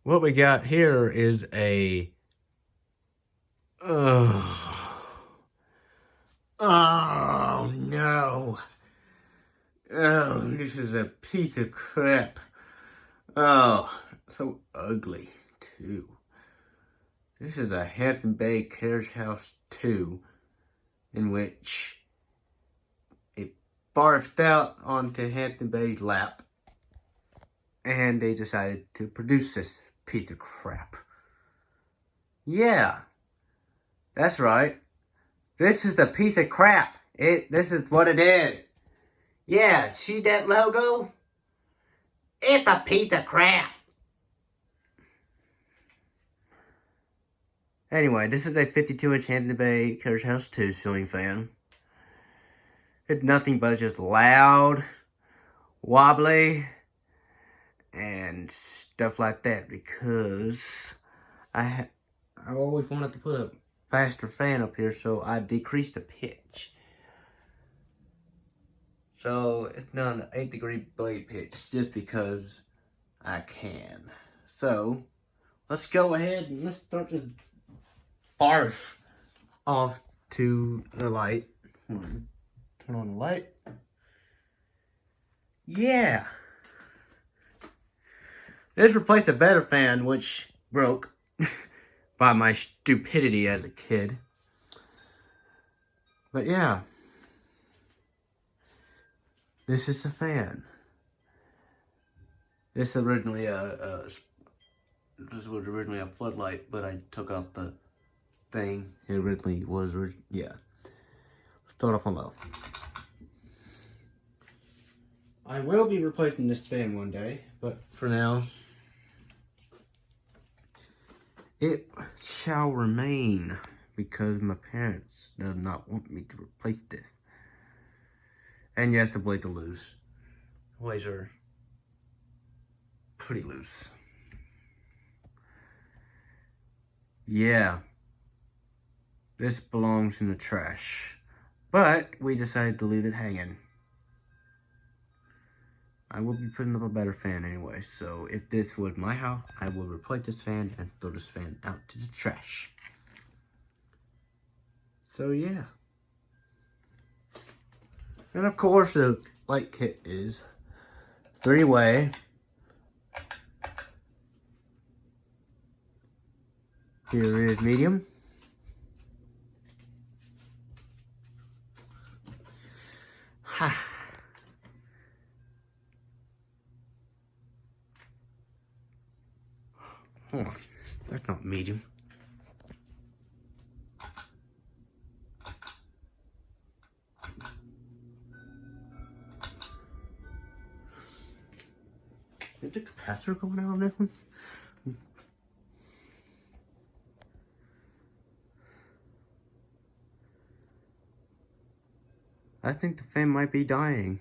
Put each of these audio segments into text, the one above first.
What we got here is a oh no. Oh, this is a piece of crap. Oh, so ugly too. This is a Hampton Bay Carriage House 2 in which it barfed out onto Hampton Bay's lap and they decided to produce this piece of crap. Yeah, that's right. This is the piece of crap. This is what it is. Yeah, see that logo? It's a piece of crap. Anyway, this is a 52-inch Hampton Bay Carriage House 2 ceiling fan. It's nothing but just loud, wobbly, and stuff like that because I always wanted to put a faster fan up here, so I decreased the pitch. So it's done an 8-degree blade pitch just because I can. So let's go ahead and let's start this barf off to the light. Turn on the light. Yeah. This replaced a better fan which broke by my stupidity as a kid. But yeah. This is the fan. This was originally a floodlight, but I took off the thing. It originally was, yeah. Start off on low. I will be replacing this fan one day, but for now, it shall remain because my parents do not want me to replace this. And yes, the blades are loose. The blades are pretty loose. Yeah. This belongs in the trash. But we decided to leave it hanging. I will be putting up a better fan anyway. So if this was my house, I will replace this fan and throw this fan out to the trash. So yeah. And of course the light kit is 3-way. Here is medium. Ha. Hold on, that's not medium. Is the capacitor going out on this one? I think the fan might be dying.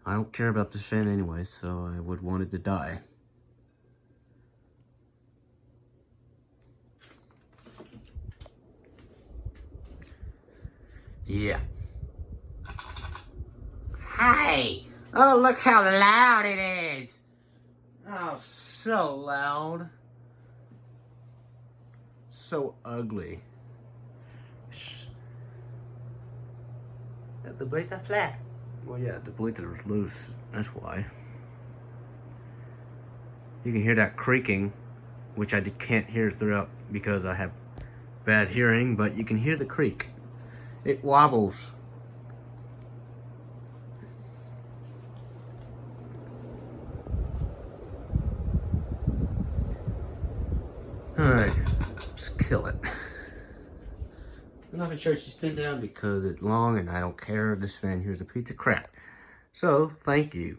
I don't care about this fan anyway, so I would want it to die. Yeah. Hi! Oh, look how loud it is! Oh, so loud. So ugly. The blades are flat. Well, yeah, the blades are loose. That's why. You can hear that creaking, which I can't hear throughout because I have bad hearing, but you can hear the creak. It wobbles. Alright, let's kill it. I'm not gonna show you spin down because it's long and I don't care. This fan here's a piece of crap. So, thank you.